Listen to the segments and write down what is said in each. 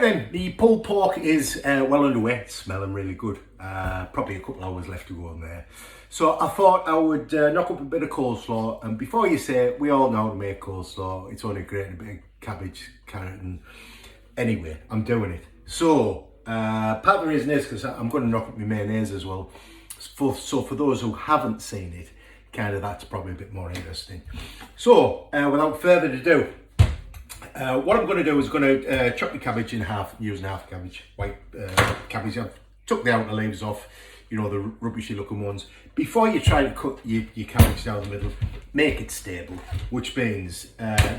Right then, the pulled pork is well underway, it's smelling really good. Probably a couple hours left to go on there. So I thought I would knock up a bit of coleslaw, and before you say, we all know how to make coleslaw, it's only great, a bit of cabbage, carrot, and anyway, I'm doing it. So, part of the reason is because I'm going to knock up my mayonnaise as well. So for those who haven't seen it, kind of that's probably a bit more interesting. So, without further ado, what I'm going to do is going to chop the cabbage in half, using half cabbage, white cabbage. I've took the outer leaves off, you know, the rubbishy looking ones. Before you try to cut your cabbage down the middle, make it stable, which means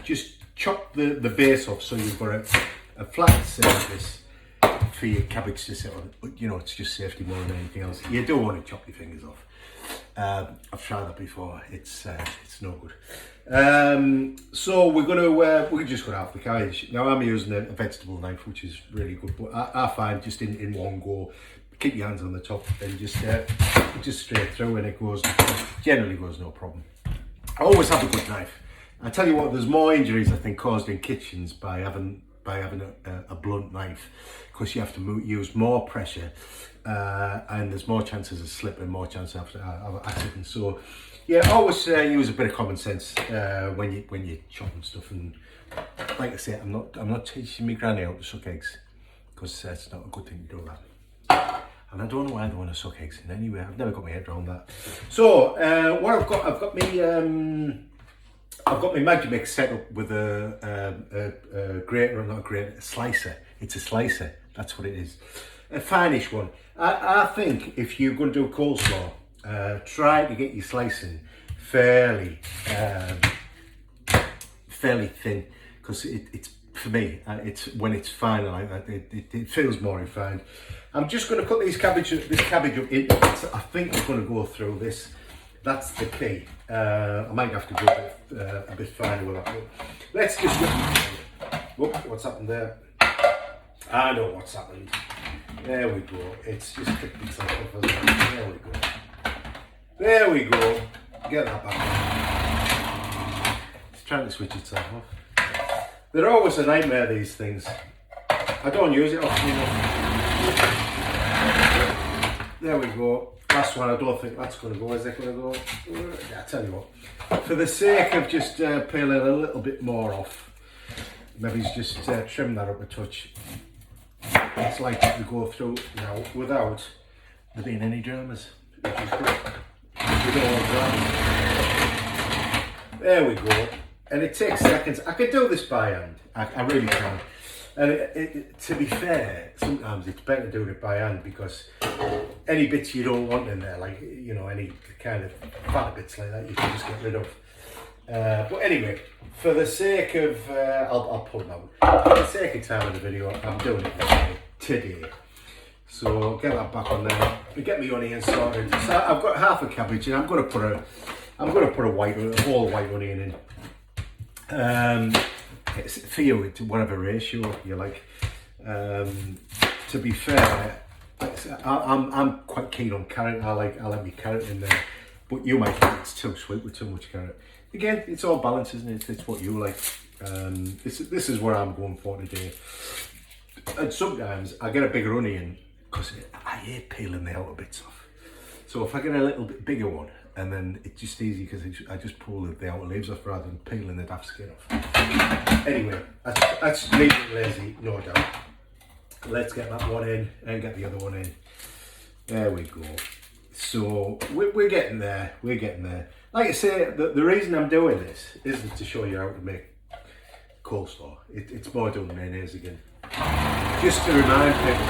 just chop the base off so you've got a flat surface for your cabbage to sit on. You know, it's just safety more than anything else. You don't want to chop your fingers off. I've tried that before. It's no good. So we're just going to have the cabbage. Now I'm using a vegetable knife, which is really good. But I find just in one go, keep your hands on the top and just straight through, and it generally goes no problem. I always have a good knife. I tell you what, there's more injuries I think caused in kitchens by having a blunt knife, because you have to use more pressure, and there's more chances of slipping, more chances of accidents. So yeah, always use a bit of common sense when you're chopping stuff. And like I say, I'm not teaching my granny how to suck eggs, because it's not a good thing to do that. And I don't know why they want to suck eggs in anyway. I've never got my head around that. So what I've got my Magic Mix set up with a grater, or not a grater, a slicer. It's a slicer, that's what it is. A finish one. I think if you're going to do coleslaw, try to get your slicing fairly thin, because it's, for me, it's when it's fine like that, it feels more refined. I'm just going to cut this cabbage up into, I think I'm going to go through this. That's the key. I might have to go a bit finer with that. But let's just whoop, what's happened there? I know what's happened. There we go. It's just clicked itself off as well. There we go. There we go. Get that back. It's trying to switch itself off. They're always a nightmare, these things. I don't use it often enough. There we go. Last one. I don't think that's going to go. Is it going to go? Yeah, I tell you what. For the sake of just peeling a little bit more off, maybe just trim that up a touch. It's like to go through now without there being any dramas, which is good. We don't want dramas. There we go. And it takes seconds. I can do this by hand. I really can. And to be fair, sometimes it's better doing it by hand, because any bits you don't want in there, like, you know, any kind of fat bits like that, you can just get rid of. But anyway, for the sake of, I'll pull them out. For the sake of time of the video, I'm doing it today. So get that back on there. Get me onion sorted. So I've got half a cabbage, and I'm going to put a whole white onion in. It's for you, it's whatever ratio you like. To be fair, I'm quite keen on carrot. I like my carrot in there, but you might think it's too sweet with too much carrot. Again, it's all balance, isn't it? It's what you like. This is what I'm going for today. And sometimes I get a bigger onion, because I hate peeling the outer bits off. So if I get a little bit bigger one, and then it's just easy, because I just pull the outer leaves off rather than peeling the daft skin off. Anyway, that's me being lazy, no doubt. Let's get that one in and get the other one in. There we go. So we're getting there. We're getting there. Like I say, the reason I'm doing this isn't to show you how to make coleslaw. It's more doing mayonnaise again. Just to remind people.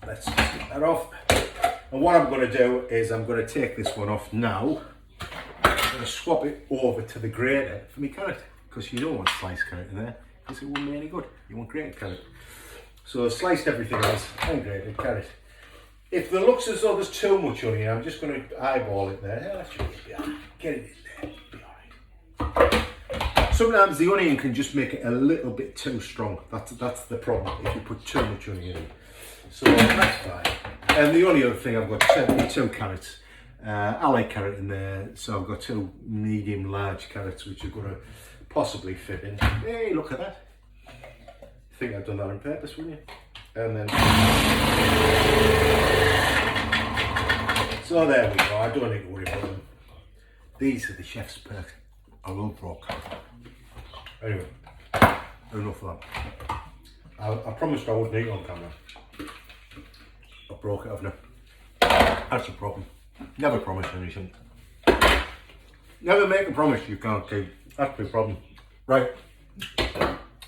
Let's just get that off. And what I'm going to do is I'm going to take this one off now. I'm going to swap it over to the grater for my carrot, because you don't want sliced carrot in there, because it wouldn't be any good. You want grated carrot. So sliced everything else and grated carrot. If it looks as though there's too much onion, I'm just going to eyeball it there. Yeah, that should be alright. Get it in there. It'll be alright. Sometimes the onion can just make it a little bit too strong. That's the problem if you put too much onion in. So that's fine. And the only other thing, I've got two carrots. I like carrot in there, so I've got two medium large carrots which are going to possibly fit in. Hey, look at that. think I've done that on purpose, wouldn't you? And then, so there we go. I don't need to worry about them. These are the chef's perks. I love broke. Anyway, enough of that. I promised I wouldn't eat on camera. I broke it, haven't I? That's a problem. Never promise anything. Never make a promise you can't keep. That's the problem. Right.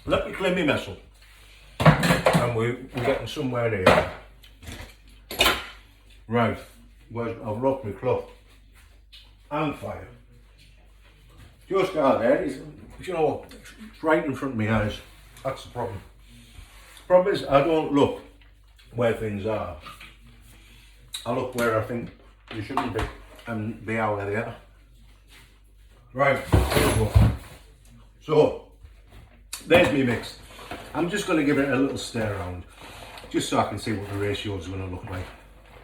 Let me clean my mess up. And we're getting somewhere here. Right. I've rocked my cloth. And fire. Just out there. You know what? It's right in front of my eyes. That's the problem. The problem is I don't look where things are. I look where I think they shouldn't be, and they are where they are. Right. So there's me mix. I'm just going to give it a little stir around, just so I can see what the ratio is going to look like.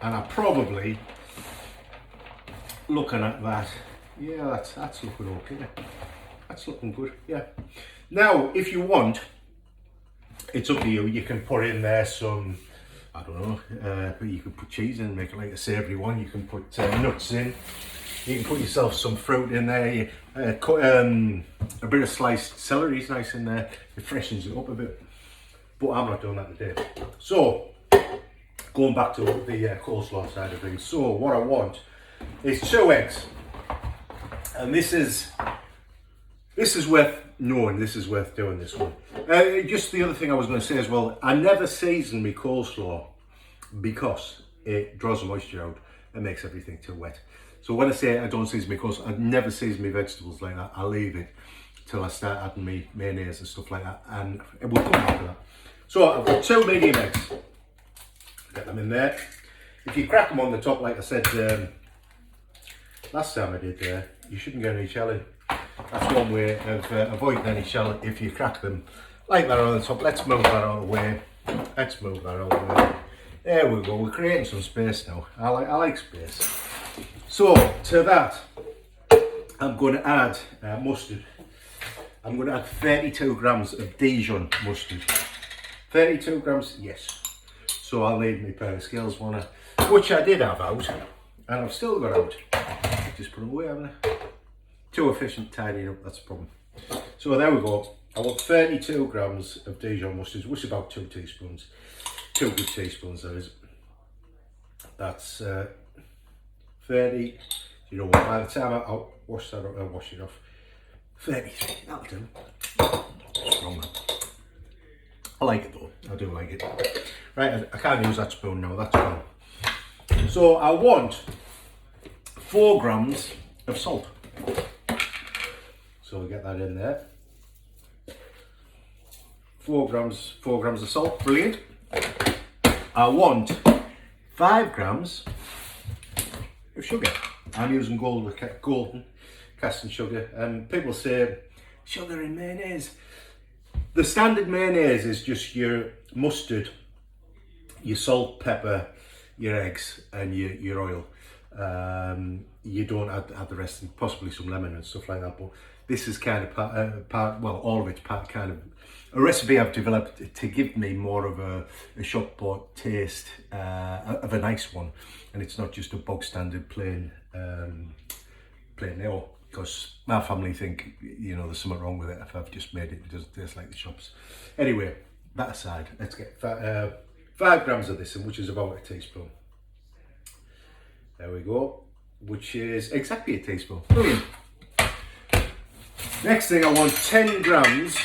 And I probably, looking at that, yeah, that's looking okay. That's looking good, yeah. Now, if you want, it's up to you. You can put in there some, I don't know, but you can put cheese in, make it like a savoury one. You can put nuts in. You can put yourself some fruit in there. Cut a bit of sliced celery is nice in there. It freshens it up a bit. But I'm not doing that today. So, going back to the coleslaw side of things. So, what I want is 2 eggs. And this is worth knowing. This is worth doing, this one. Just the other thing I was going to say as well. I never season my coleslaw because it draws the moisture out and makes everything too wet. So when I say I don't season my coleslaw, I never season my vegetables like that. I leave it till I start adding my mayonnaise and stuff like that, and it will come after that. So I've got 2 medium eggs. Get them in there. If you crack them on the top, like I said last time I did, you shouldn't get any shell in. That's one way of avoiding any shell if you crack them like that on the top. Let's move that out of the way. Let's move that out of the way. There we go. We're creating some space now. I like space. So to that, I'm going to add mustard. I'm going to add 32 grams of Dijon mustard. 32 grams, yes. So I'll need my pair of scales, which I did have out, and I've still got out. Just put them away, haven't I? Too efficient tidying up, that's the problem. So there we go. I want 32 grams of Dijon mustard, which is about 2 teaspoons. 2 good teaspoons, that is. That's 30. You know what? By the time I'll wash that up, I'll wash it off. 33. That'll do. Strong. I like it though. I do like it. Right, I can't use that spoon now. That's gone. So I want 4 grams of salt. So we'll get that in there. 4 grams of salt. Brilliant. I want 5 grams of sugar. I'm using golden casting sugar. People say sugar in mayonnaise. The standard mayonnaise is just your mustard, your salt, pepper, your eggs, and your oil. You don't add the rest, and possibly some lemon and stuff like that. But this is kind of well, all of it's kind of a recipe I've developed to give me more of a shop bought taste of a nice one, and it's not just a bog standard plain ale. Because my family think, you know, there's something wrong with it if I've just made it doesn't taste like the shops. Anyway, that aside, let's get 5 grams of this, which is about a teaspoon. There we go, which is exactly a teaspoon. Brilliant. Next thing, I want 10 grams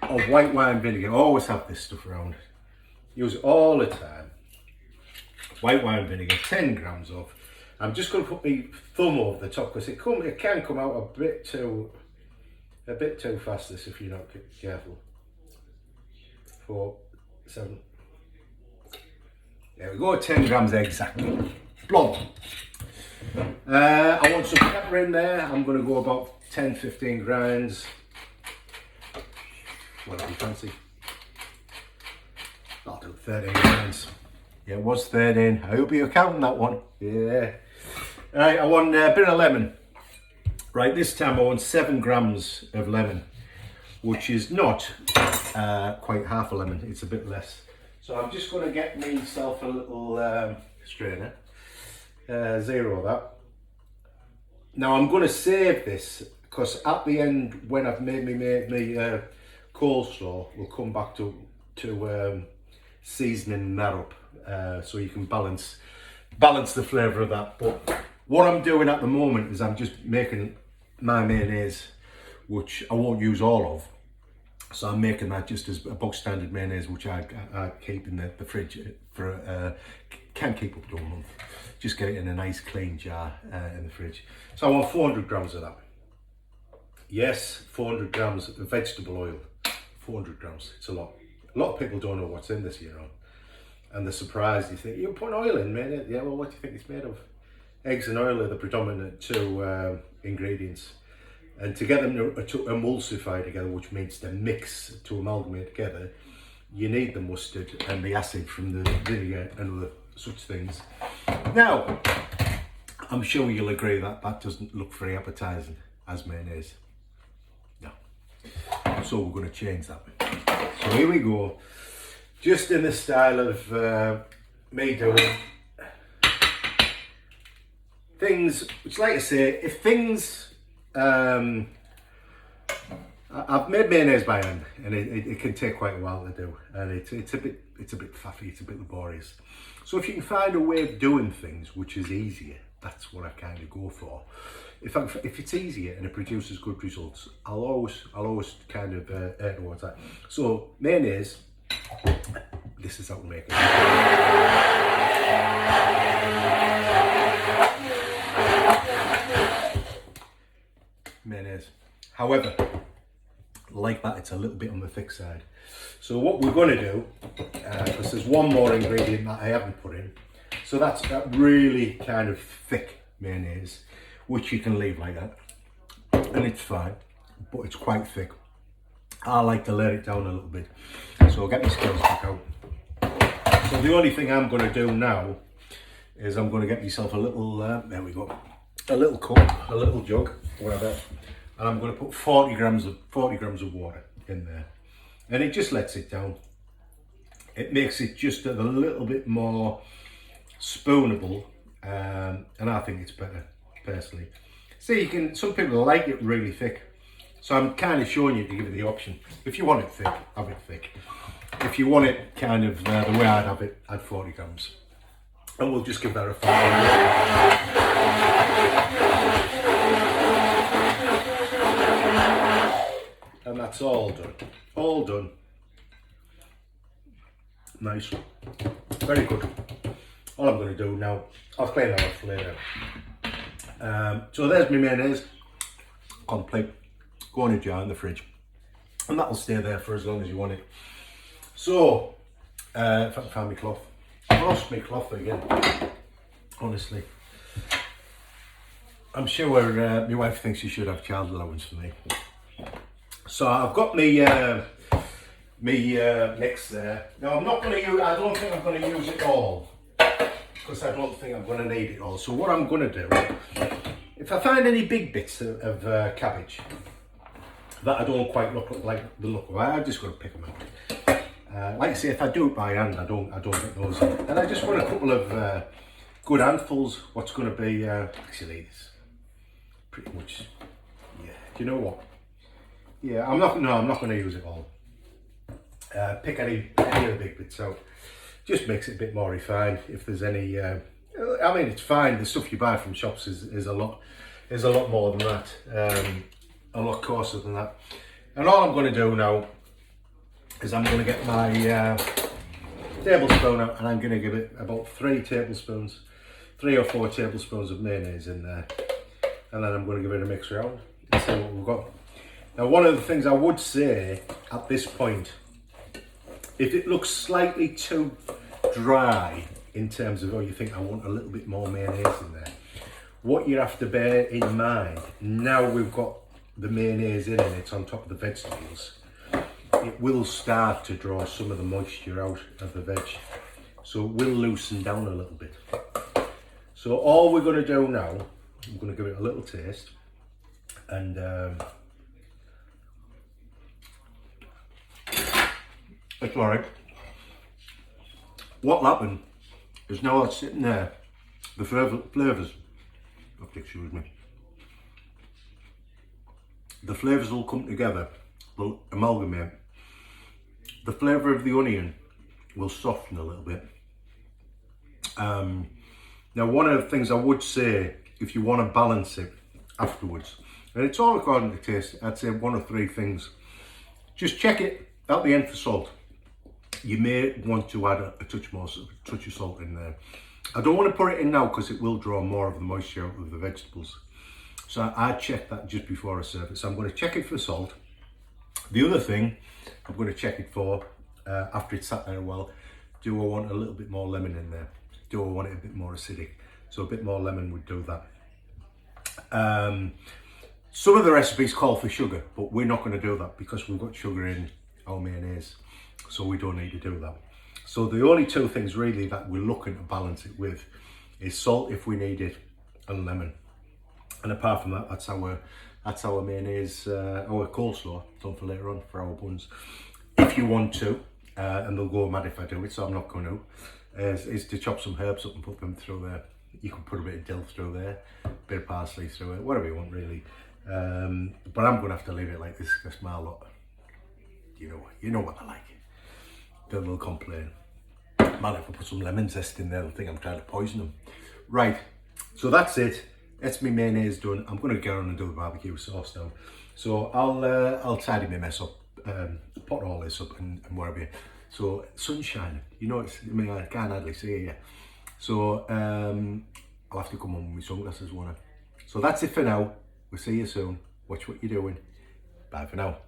of white wine vinegar. I always have this stuff around. Use it all the time. White wine vinegar, 10 grams of. I'm just going to put my thumb over the top because it can come out a bit too fast. This, if you're not careful. 4, 7. There we go. 10 grams exactly. Blob. I want some pepper in there. I'm going to go about 10-15 grains. Whatever you fancy. I'll do 13 grains. Yeah, it was 13. I hope you're counting that one. Yeah. Right, I want a bit of lemon. Right, this time I want 7 grams of lemon, which is not quite half a lemon, it's a bit less. So I'm just going to get myself a little strainer, zero that. Now I'm going to save this because at the end, when I've made me coleslaw, we'll come back to seasoning that up, so you can balance the flavour of that. But what I'm doing at the moment is I'm just making my mayonnaise, which I won't use all of. So I'm making that just as a box standard mayonnaise, which I keep in the fridge for can keep up to a month. Just get it in a nice clean jar in the fridge. So I want 400 grams of that. Yes, 400 grams of vegetable oil. 400 grams, it's a lot. A lot of people don't know what's in this, you know. And they're surprised. You think, you're putting oil in, mate? Yeah, well, what do you think it's made of? Eggs and oil are the predominant two ingredients. And to get them to emulsify together, which means to mix, to amalgamate together, you need the mustard and the acid from the vinegar and other such things. Now, I'm sure you'll agree that that doesn't look very appetizing as mayonnaise. No. So we're going to change that. So here we go. Just in the style of me doing things, which, like I say, if things... I've made mayonnaise by hand, and it can take quite a while to do, and it's a bit faffy, it's a bit laborious. So if you can find a way of doing things which is easier, that's what I kind of go for. If it's easier and it produces good results, I'll always kind of err towards that. So mayonnaise, this is how to make it. Mayonnaise. However, like that, it's a little bit on the thick side. So what we're going to do, because there's one more ingredient that I haven't put in, so that's that really kind of thick mayonnaise, which you can leave like that, and it's fine, but it's quite thick. I like to let it down a little bit, so I'll get my scales back out. So the only thing I'm going to do now is I'm going to get myself a little, there we go, a little cup, a little jug, whatever, and I'm going to put 40 grams of water in there, and it just lets it down. It makes it just a little bit more spoonable, and I think it's better personally. See, some people like it really thick, so I'm kind of showing you to give it the option. If you want it thick, have it thick. If you want it kind of the way I'd have it, add 40 grams. And we'll just give that a fire. And that's all done. All done. Nice. Very good. All I'm going to do now, I'll clean that off later. So there's my mayonnaise. Complete. Go in a jar in the fridge. And that'll stay there for as long as you want it. So, if I can find my cloth. I lost my cloth again, honestly. I'm sure my wife thinks she should have child allowance for me. So I've got my mix there. Now I'm not going to use, I don't think I'm going to use it all, because I don't think I'm going to need it all. So what I'm going to do, if I find any big bits of cabbage that I don't quite look like the look of, I'm just going to pick them out. Like I say, if I do it by hand, I don't get those in. And I just want a couple of good handfuls. What's going to be actually this, pretty much. Yeah. Do you know what? Yeah, I'm not going to use it all. Pick any of the big bits out. Just makes it a bit more refined. If there's any, I mean, it's fine. The stuff you buy from shops is a lot more than that. A lot coarser than that. And all I'm going to do now is I'm going to get my tablespoon out, and I'm going to give it about 3 or 4 tablespoons of mayonnaise in there, and then I'm going to give it a mix around and see what we've got. Now, one of the things I would say at this point, if it looks slightly too dry in terms of, oh, you think I want a little bit more mayonnaise in there, what you have to bear in mind, now we've got the mayonnaise in and it's on top of the vegetables, it will start to draw some of the moisture out of the veg, so it will loosen down a little bit. So all we're going to do now, I'm going to give it a little taste, and It's alright. What'll happen is now it's sitting there, the flavours, excuse me, the flavours will come together, will amalgamate. The flavour of the onion will soften a little bit. Now, one of the things I would say, if you want to balance it afterwards, and it's all according to taste, I'd say one of three things. Just check it at the end for salt. You may want to add a touch of salt in there. I don't want to put it in now because it will draw more of the moisture out of the vegetables. So I check that just before I serve it. So I'm going to check it for salt. The other thing I'm going to check it for after it's sat there a while, do I want a little bit more lemon in there? Do I want it a bit more acidic? So a bit more lemon would do that. Some of the recipes call for sugar, but we're not going to do that because we've got sugar in our mayonnaise. So we don't need to do that. So the only two things really that we're looking to balance it with is salt if we need it and lemon. And apart from that, that's our mayonnaise, our coleslaw done for later on for our buns. If you want to, and they'll go mad if I do it, so I'm not going to, is to chop some herbs up and put them through there. You can put a bit of dill through there, a bit of parsley through it, whatever you want really. But I'm going to have to leave it like this because my lot, you know what I like. They'll complain. Man, if I put some lemon zest in there, they'll think I'm trying to poison them. Right, so that's it. That's my mayonnaise done. I'm going to go on and do the barbecue sauce now. So I'll tidy my mess up, pot all this up and whatever. So sun's shining. You know, I can't hardly see it yet. So I'll have to come on with my sunglasses, won't I? So that's it for now. We'll see you soon. Watch what you're doing. Bye for now.